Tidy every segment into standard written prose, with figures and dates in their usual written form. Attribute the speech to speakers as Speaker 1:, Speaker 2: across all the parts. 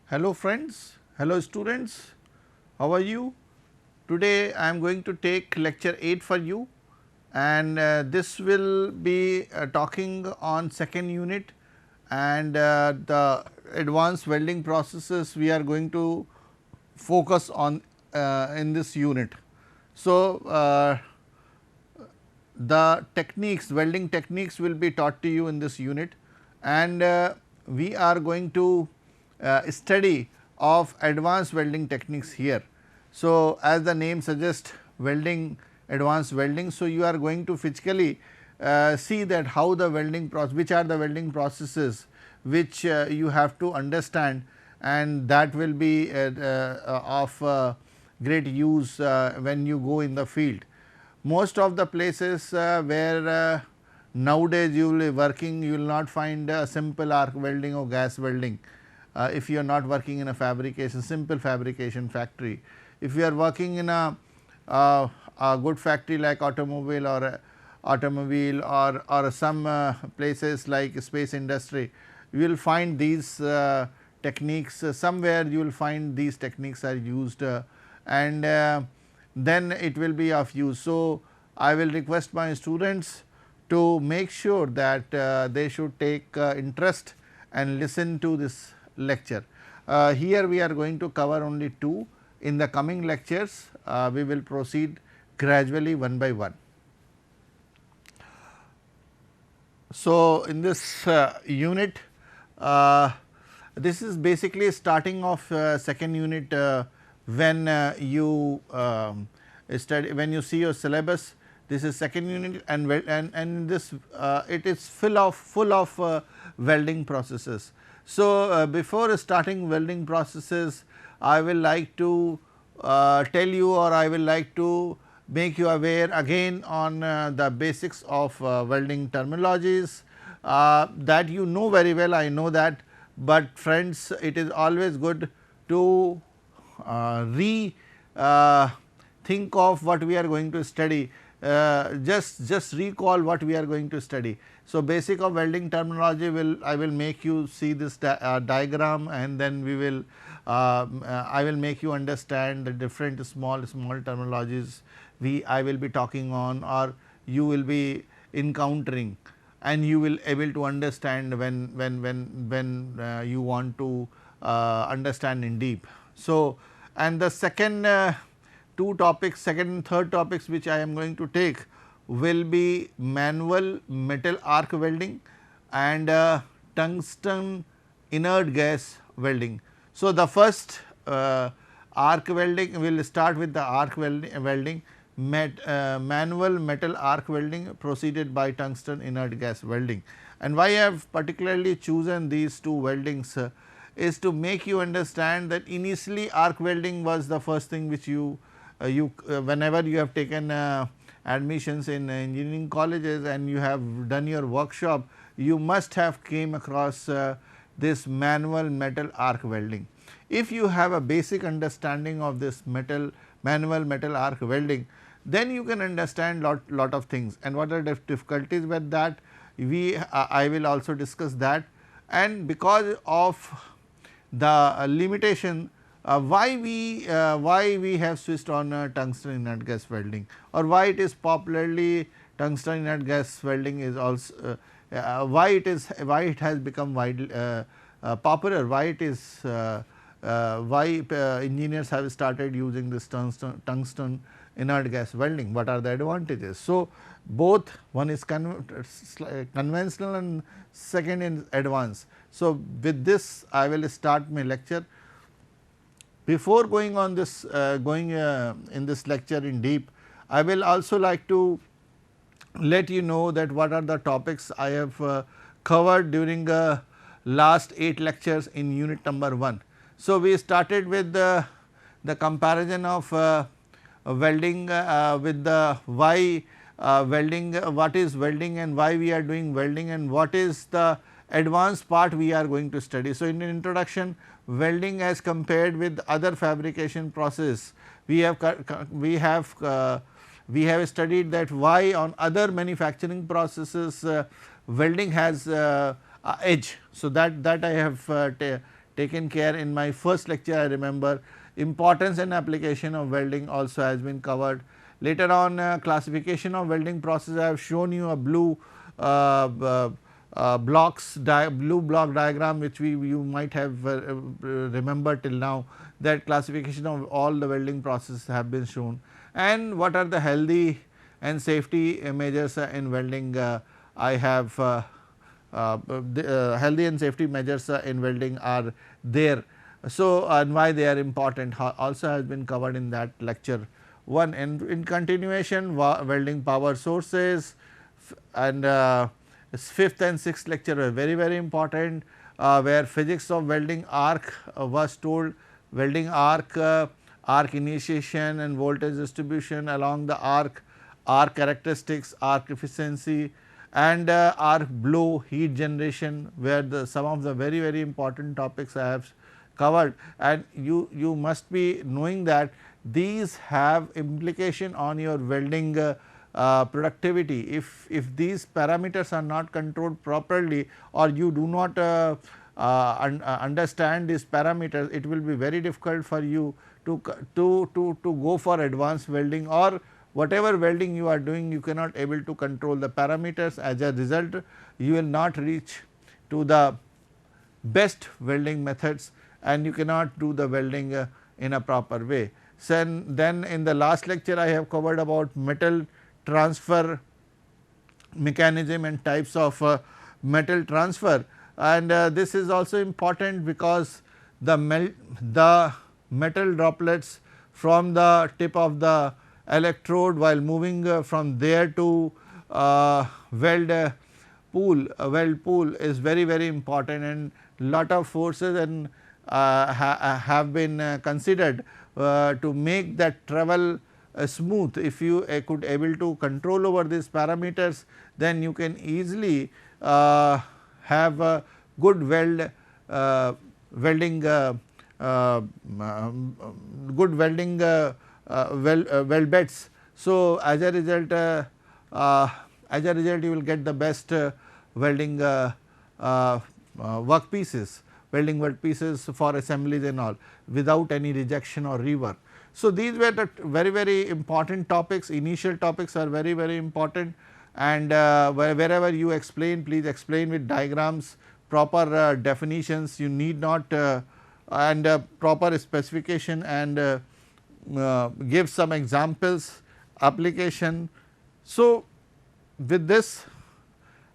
Speaker 1: Hello friends, hello students, how are you? Today I am going to take lecture 8 for you, and this will be talking on second unit, and the advanced welding processes we are going to focus on in this unit. So, the techniques, welding techniques will be taught to you in this unit, and we are going to study of advanced welding techniques here. So, as the name suggests, welding, advanced welding. So, you are going to physically see that how the welding process, which are the welding processes which you have to understand, and that will be of great use when you go in the field. Most of the places where nowadays you will be working, you will not find simple arc welding or gas welding. If you are not working in a fabrication, simple fabrication factory. If you are working in a good factory like automobile or some places like space industry, you will find these techniques somewhere. You will find these techniques are used, and then it will be of use. So, I will request my students to make sure that they should take interest and listen to this lecture. Here we are going to cover only 2. In the coming lectures, we will proceed gradually one by one. So, in this unit, this is basically starting of second unit. When you study, when you see your syllabus, this is second unit, and this it is full of welding processes. So, before starting welding processes, I will like to tell you, or I will like to make you aware again on the basics of welding terminologies that you know very well. I know that, but friends, it is always good to think of what we are going to study, just recall what we are going to study. So, basic of welding terminology I will make you see this diagram, and then we will I will make you understand the different small terminologies I will be talking on, or you will be encountering, and you will able to understand when you want to understand in deep. So, and the second 2 topics, second and third topics which I am going to take will be manual metal arc welding and tungsten inert gas welding. So, the first arc welding, we will start with the arc welding, manual metal arc welding preceded by tungsten inert gas welding. And why I have particularly chosen these 2 weldings is to make you understand that initially arc welding was the first thing which whenever you have taken admissions in engineering colleges and you have done your workshop, you must have came across this manual metal arc welding. If you have a basic understanding of this manual metal arc welding, then you can understand lot of things, and what are the difficulties with that, I will also discuss that. And because of the limitation, why we have switched on tungsten inert gas welding, or why it is popularly tungsten inert gas welding is also why it has become widely popular, why it is why engineers have started using this tungsten inert gas welding, what are the advantages. So, both, one is conventional and second is advanced. So, with this I will start my lecture. Before going on this in this lecture in deep, I will also like to let you know that what are the topics I have covered during last 8 lectures in unit number 1. So, we started with the comparison of welding with the why welding, what is welding and why we are doing welding, and what is the advanced part we are going to study. So, in the introduction, welding as compared with other fabrication process, we have studied that why on other manufacturing processes welding has edge. So, that I have taken care in my first lecture. I remember importance and application of welding also has been covered. Later on classification of welding process, I have shown you a blue blue block diagram, which you might have remembered till now, that classification of all the welding processes have been shown, and what are the healthy and safety measures in welding. I have healthy and safety measures in welding are there. So, and why they are important also has been covered in that lecture 1. And in continuation, welding power sources, and 5th and 6th lecture were very important, where physics of welding arc was told. Welding arc, arc initiation and voltage distribution along the arc characteristics, arc efficiency, and arc blow, heat generation, where some of the very important topics I have covered, and you must be knowing that these have implication on your welding productivity. If these parameters are not controlled properly, or you do not understand these parameters, it will be very difficult for you to go for advanced welding, or whatever welding you are doing, you cannot able to control the parameters. As a result, you will not reach to the best welding methods, and you cannot do the welding in a proper way. So, then in the last lecture I have covered about metal transfer mechanism and types of metal transfer, and this is also important because the metal droplets from the tip of the electrode while moving from there to weld pool is very important, and lot of forces and have been considered to make that travel smooth. If you could able to control over these parameters, then you can easily have a good welding weld beds. So, as a result you will get the best welding work pieces, welding work pieces for assemblies and all, without any rejection or rework. So, these were the very important topics. Initial topics are very important, and wherever you explain, please explain with diagrams, proper definitions. You need not and proper specification, and give some examples, application. So, with this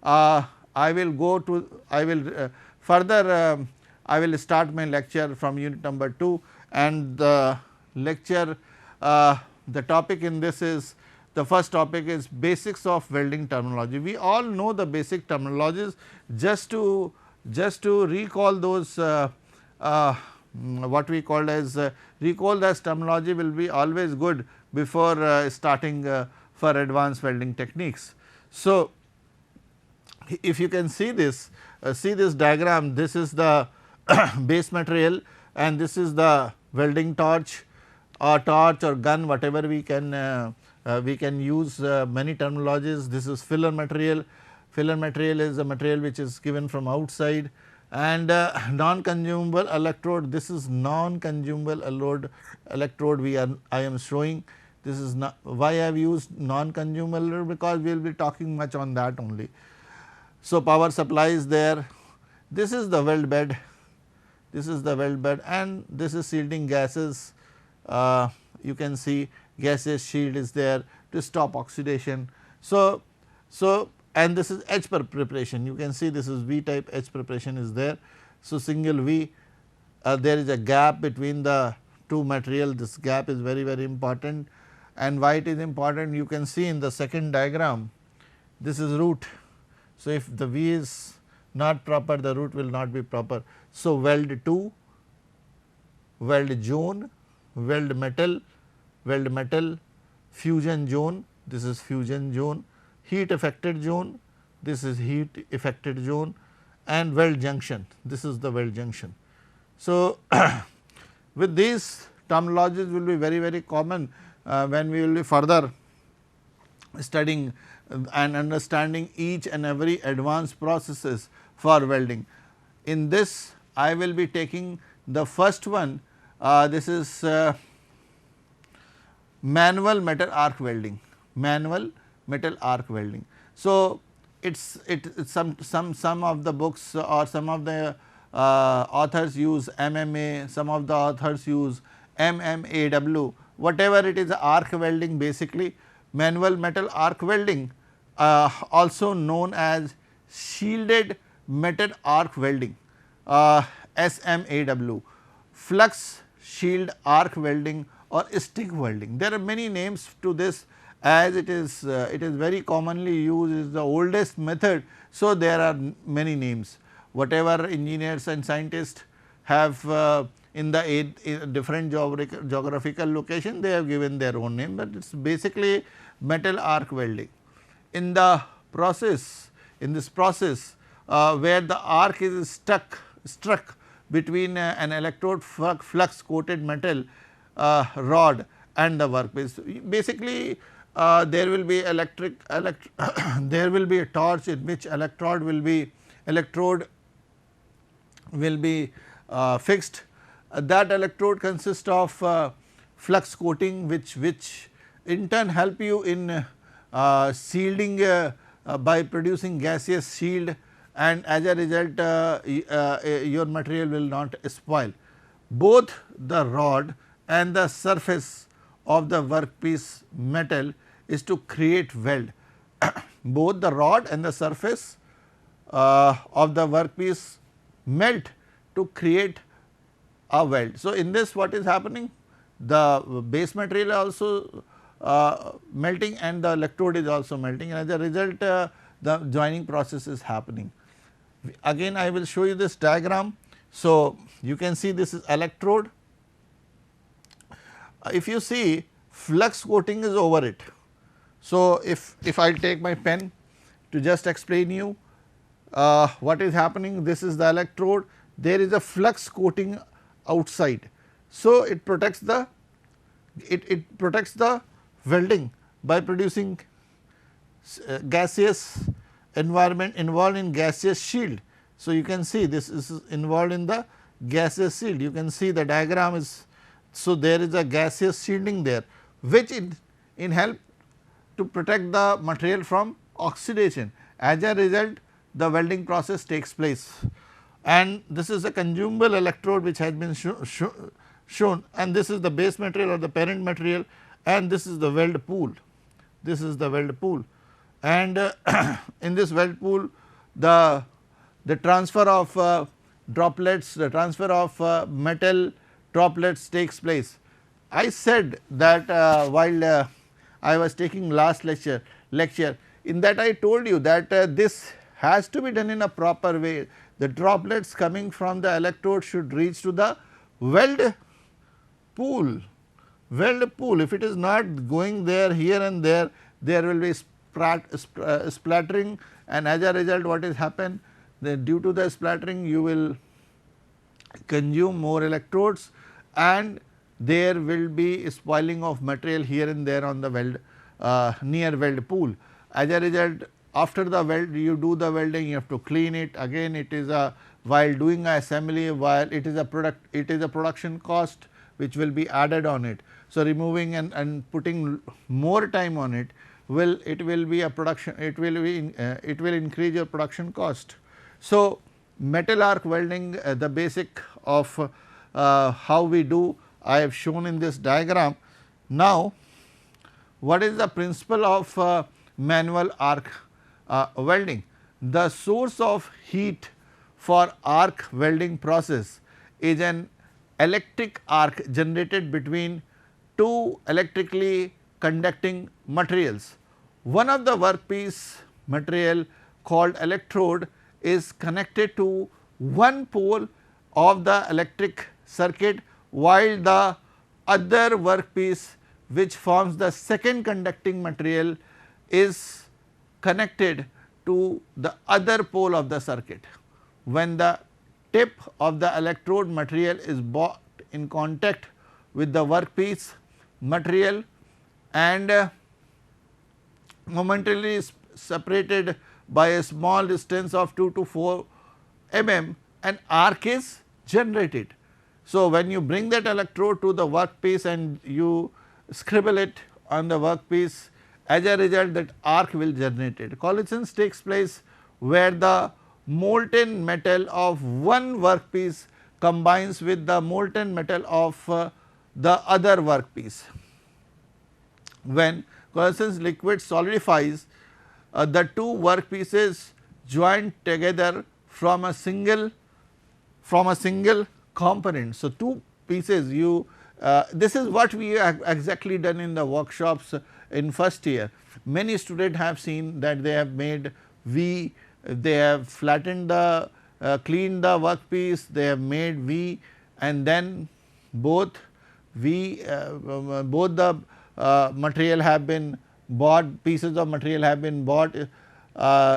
Speaker 1: I will go to, I will further I will start my lecture from unit number 2, and the lecture the topic in this is, the first topic is basics of welding terminology. We all know the basic terminologies. Just to recall those what we called as recall as terminology will be always good before starting for advanced welding techniques. So, if you can see this diagram, this is the base material, and this is the welding torch or gun, whatever we can use many terminologies. This is filler material. Filler material is a material which is given from outside, and non-consumable electrode. This is non-consumable electrode I am showing. This is not why I have used non-consumable, because we will be talking much on that only. So, power supply is there. This is the weld bed. This is the weld bed, and this is shielding gases. You can see gaseous shield is there to stop oxidation. So, and this is etch preparation. You can see this is V type etch preparation is there. So, single V, there is a gap between the two material. This gap is very important, and why it is important, you can see in the second diagram. This is root. So, if the V is not proper, the root will not be proper. So, weld 2, weld zone, weld metal, fusion zone, this is fusion zone, heat affected zone, this is heat affected zone, and weld junction, this is the weld junction. So, with these terminologies will be very common when we will be further studying and understanding each and every advanced processes for welding. In this I will be taking the first one. This is manual metal arc welding, manual metal arc welding. So, it's some of the books or some of the authors use MMA, some of the authors use MMAW, whatever it is, arc welding basically. Manual metal arc welding, also known as shielded metal arc welding, SMAW, flux shield arc welding or stick welding. There are many names to this, as it is very commonly used, is the oldest method. So, there are many names, whatever engineers and scientists have in the different geographical location, they have given their own name, but it is basically metal arc welding. In the process, in this process where the arc is struck between an electrode flux coated metal rod and the workpiece. Basically, there will be there will be a torch in which electrode will be fixed. That electrode consists of flux coating, which in turn help you in shielding by producing gaseous shield, and as a result your material will not spoil. Both the rod and the surface of the workpiece metal is to create weld. Both the rod and the surface of the workpiece melt to create a weld. So, in this what is happening, the base material also melting and the electrode is also melting, and as a result the joining process is happening. Again I will show you this diagram. So, you can see this is electrode. If you see, flux coating is over it. So, if I take my pen to just explain you what is happening, this is the electrode, there is a flux coating outside. So, it protects the welding by producing gaseous environment involved in gaseous shield. So, you can see this is involved in the gaseous shield, you can see the diagram is. So, there is a gaseous shielding there, which in help to protect the material from oxidation. As a result, the welding process takes place, and this is a consumable electrode which has been shown, and this is the base material or the parent material, and this is the weld pool. This is the weld pool, and in this weld pool the transfer of droplets, the transfer of metal droplets takes place. I said that while I was taking last lecture, in that I told you that this has to be done in a proper way. The droplets coming from the electrode should reach to the weld pool. If it is not going there, here and there will be splattering, and as a result what is happen, due to the splattering you will consume more electrodes, and there will be spoiling of material here and there on the weld near weld pool. As a result, after the weld you do the welding, you have to clean it again. It is a, while doing a assembly, while it is a production cost which will be added on it. So, removing and putting more time on it will be a production, it will increase your production cost. So, metal arc welding, the basic of how we do, I have shown in this diagram. Now, what is the principle of manual arc welding? The source of heat for arc welding process is an electric arc generated between two electrically conducting materials. One of the workpiece material called electrode is connected to one pole of the electric circuit, while the other workpiece which forms the second conducting material is connected to the other pole of the circuit. When the tip of the electrode material is brought in contact with the workpiece material and momentarily separated by a small distance of 2 to 4 mm, an arc is generate it. So, when you bring that electrode to the workpiece and you scribble it on the workpiece, as a result that arc will generate it. Coalescence takes place where the molten metal of one workpiece combines with the molten metal of the other workpiece. When coalescence liquid solidifies, the two workpieces joined together from a single component. So, two pieces you this is what we have exactly done in the workshops in first year. Many students have seen that they have made V, they have flattened the cleaned the workpiece, they have made V, and then both V both the material have been bought, pieces of material have been bought.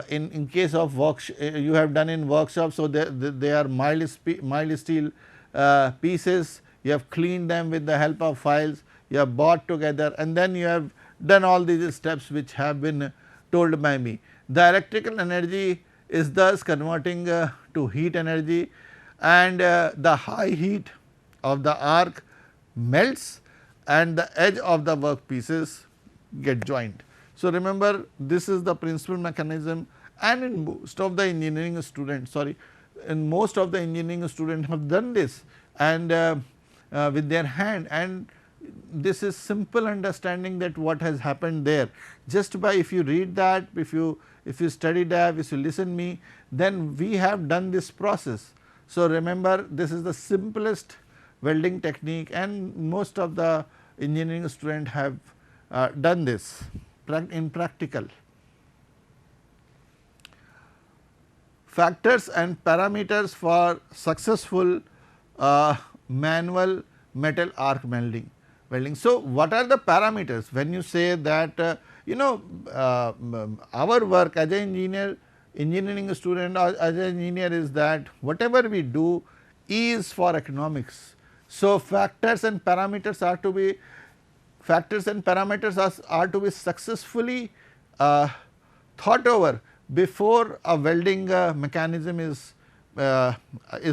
Speaker 1: In case of you have done in workshop. So, they are mild steel pieces, you have cleaned them with the help of files, you have bought together, and then you have done all these steps which have been told by me. The electrical energy is thus converting to heat energy, and the high heat of the arc melts and the edge of the work pieces get joined. So, remember this is the principal mechanism, and in most of the engineering students in most of the engineering students have done this, and with their hand, and this is simple understanding that what has happened there. Just by if you read that, if you study that, if you listen me, then we have done this process. So, remember this is the simplest welding technique, and most of the engineering students have done this in practical. Factors and parameters for successful manual metal arc welding. So, what are the parameters when you say that our work as an engineering student or as an engineer is that whatever we do is for economics. So, factors and parameters are to be successfully thought over before a welding mechanism is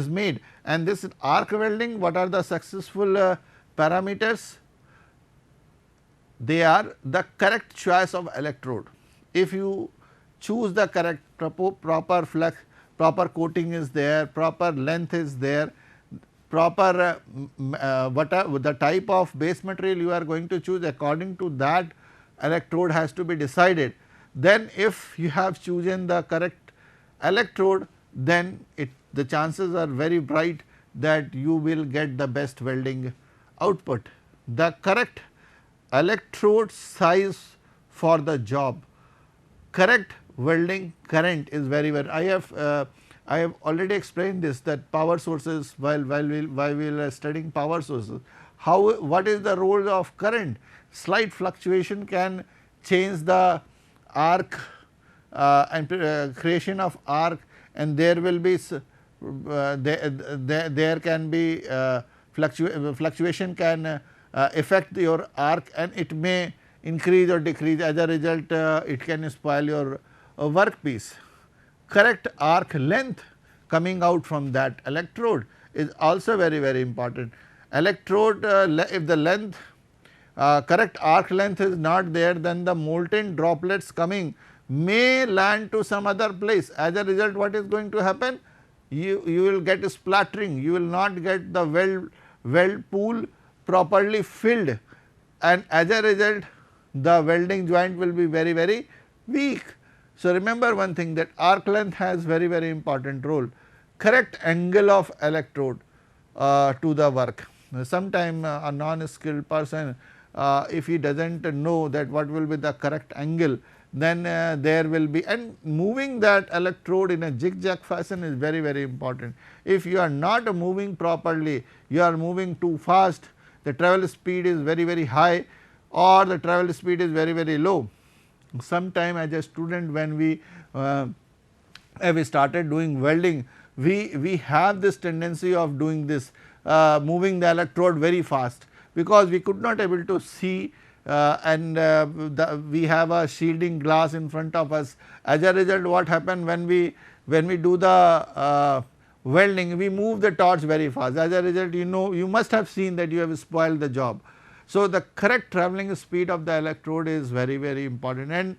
Speaker 1: made. And this arc welding, what are the successful parameters? They are the correct choice of electrode. If you choose the correct proper flux, proper coating is there, proper length is there, proper the type of base material you are going to choose, according to that electrode has to be decided. Then if you have chosen the correct electrode, then the chances are very bright that you will get the best welding output. The correct electrode size for the job, correct welding current is very I have already explained this, that power sources while we are studying power sources, what is the role of current. Slight fluctuation can change the arc and creation of arc, and there will be there can be fluctuation can affect your arc, and it may increase or decrease. As a result, it can spoil your workpiece. Correct arc length coming out from that electrode is also very important. Electrode if the length correct arc length is not there, then the molten droplets coming may land to some other place. As a result, what is going to happen? You will get splattering, you will not get the weld pool properly filled, and as a result the welding joint will be very weak. So, remember one thing, that arc length has very important role. Correct angle of electrode to the work. Sometime a non-skilled person, if he does not know that what will be the correct angle, then there will be, and moving that electrode in a zigzag fashion is very important. If you are not moving properly, you are moving too fast, the travel speed is very high, or the travel speed is very low. Sometime as a student, when we started doing welding, we have this tendency of doing this moving the electrode very fast, because we could not able to see and we have a shielding glass in front of us. As a result, what happened when we do the welding, we move the torch very fast. As a result, you must have seen that you have spoiled the job. So, the correct travelling speed of the electrode is very, very important, and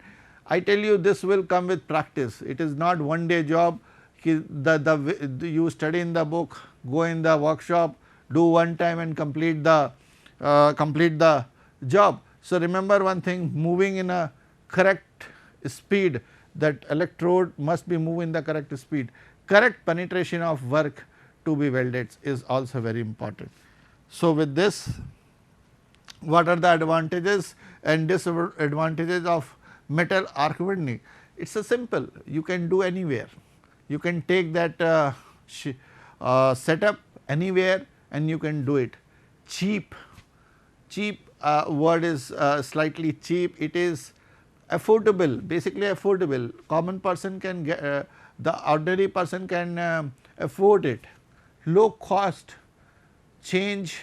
Speaker 1: I tell you this will come with practice. It is not one day job. You study in the book, go in the workshop, do one time and complete the job. So, remember one thing, moving in a correct speed, that electrode must be moved in the correct speed. Correct penetration of work to be welded is also very important. So, with this, what are the advantages and disadvantages of metal arc welding? It is a simple, you can do anywhere, you can take that setup anywhere and you can do it. Cheap word is slightly cheap, it is affordable, basically affordable, common person can get, the ordinary person can afford it. Low cost, change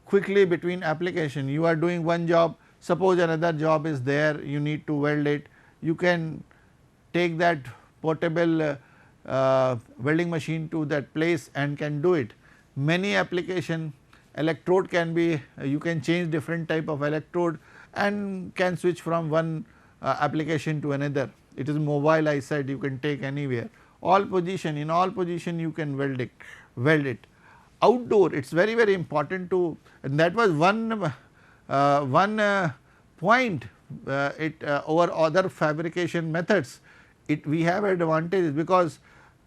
Speaker 1: quickly between application. You are doing one job, suppose another job is there, you need to weld it, you can take that portable welding machine to that place and can do it. Many application, electrode can be, you can change different type of electrode and can switch from one application to another. It is mobile, I said, you can take anywhere, all position, in all position you can weld it. Outdoor, it is very, very important to, and that was one point over other fabrication methods. We have advantages because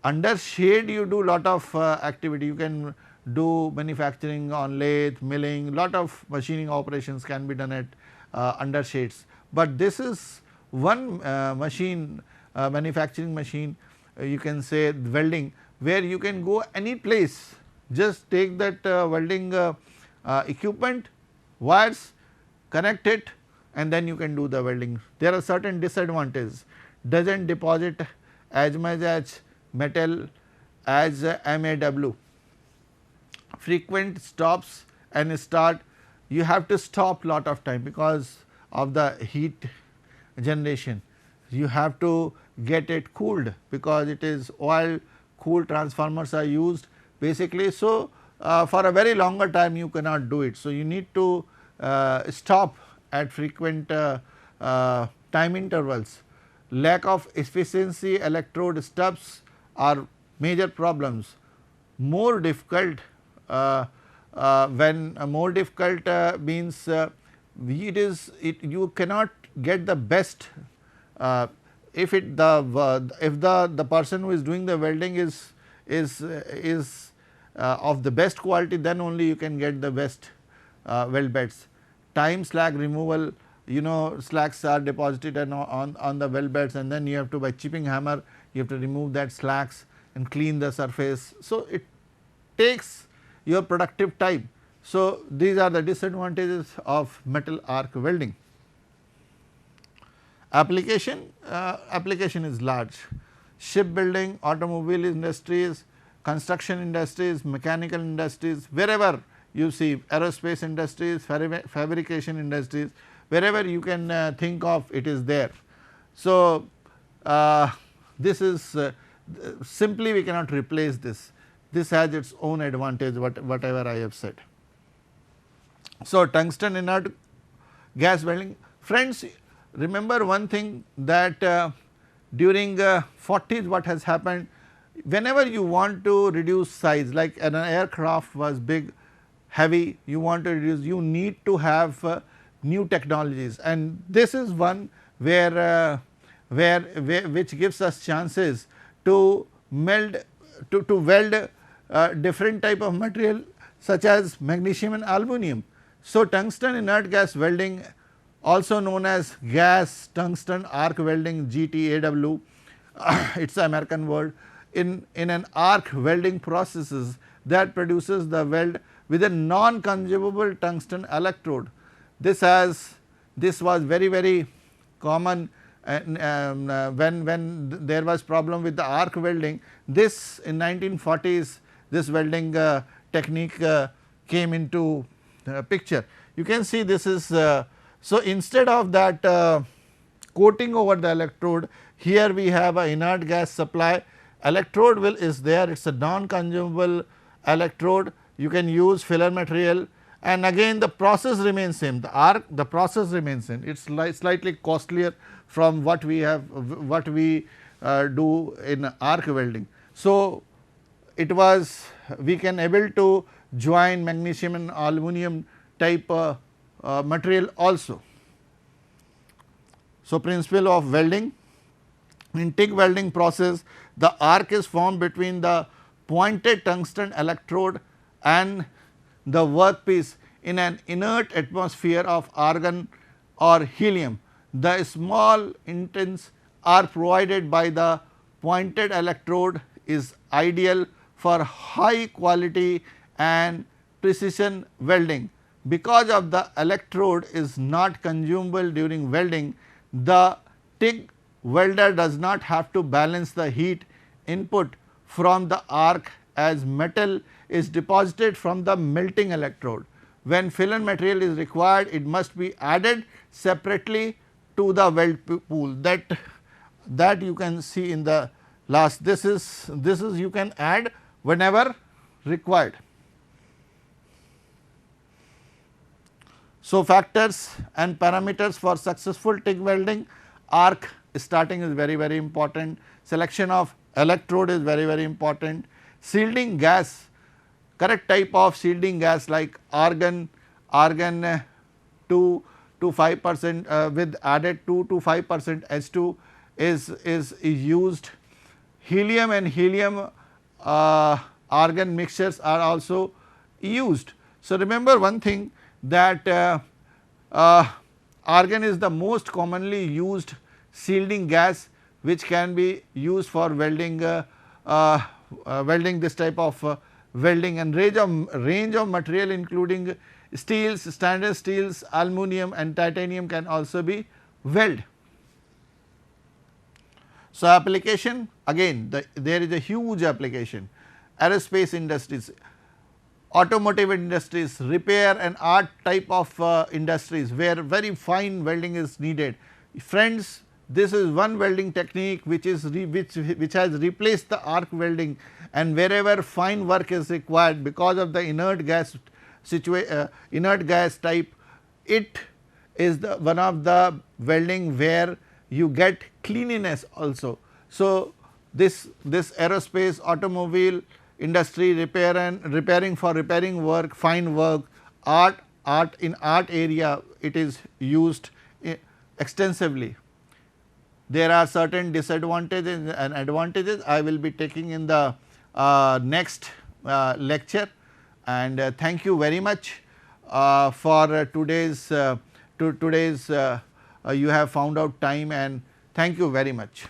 Speaker 1: under shade you do lot of activity, you can do manufacturing on lathe, milling, lot of machining operations can be done at under shades. But this is one manufacturing machine, you can say welding, where you can go any place, just take that welding equipment, wires, connect it and then you can do the welding. There are certain disadvantages, does not deposit as much as metal as MAW, frequent stops and start, you have to stop lot of time because of the heat generation, you have to get it cooled because it is oil cooled transformers are used basically. So, for a very longer time you cannot do it. So, you need to stop at frequent time intervals. Lack of efficiency electrode stubs are major problems. More difficult, when more difficult means you cannot get the best, if the person who is doing the welding is of the best quality, then only you can get the best weld beds. Time slag removal, slags are deposited on the weld beds and then you have to, by chipping hammer, you have to remove that slags and clean the surface. So, it takes your productive time. So, these are the disadvantages of metal arc welding. Application is large, shipbuilding, automobile industries, construction industries, mechanical industries, wherever you see, aerospace industries, fabrication industries, wherever you can think of, it is there. So, this is simply we cannot replace this, this has its own advantage whatever I have said. So, tungsten inert gas welding, friends, remember one thing that during 40s what has happened, whenever you want to reduce size, like an aircraft was big, heavy, you want to reduce, you need to have new technologies, and this is one where which gives us chances to meld, to weld different type of material such as magnesium and aluminum. So, tungsten inert gas welding, also known as gas tungsten arc welding, GTAW, it is an American word, in an arc welding processes that produces the weld with a non-consumable tungsten electrode. This was very common when there was problem with the arc welding. This in 1940s, this welding technique came into picture. You can see this is, so instead of that coating over the electrode, here we have a inert gas supply electrode will is there, it is a non consumable electrode, you can use filler material, and again the process remains same, the process remains same, it is slightly costlier from what we have, what we do in arc welding. So, it was we can able to join magnesium and aluminum type material also. So, principle of welding. In TIG welding process, the arc is formed between the pointed tungsten electrode and the workpiece in an inert atmosphere of argon or helium. The small indents are provided by the pointed electrode is ideal for high quality and precision welding. Because of the electrode is not consumable during welding, the TIG welder does not have to balance the heat input from the arc as metal is deposited from the melting electrode. When filler material is required, it must be added separately to the weld pool, that you can see in the last. This is you can add whenever required. So, factors and parameters for successful TIG welding: arc starting is very important, selection of electrode is very important, shielding gas, correct type of shielding gas like argon 2 to 5% with added 2 to 5% H2 is used. Helium and helium argon mixtures are also used. So, remember one thing that argon is the most commonly used shielding gas which can be used for welding welding this type of welding, and range of material including steels, standard steels, aluminum and titanium can also be welded. So, application again there is a huge application: aerospace industries, automotive industries, repair and art type of industries where very fine welding is needed. Friends, this is one welding technique which is which has replaced the arc welding, and wherever fine work is required because of the inert gas type, it is the one of the welding where you get cleanliness also. So, this aerospace, automobile industry, repairing for repairing work, fine work, art area, it is used extensively. There are certain disadvantages and advantages I will be taking in the next lecture, and thank you very much for today's you have found out time, and thank you very much.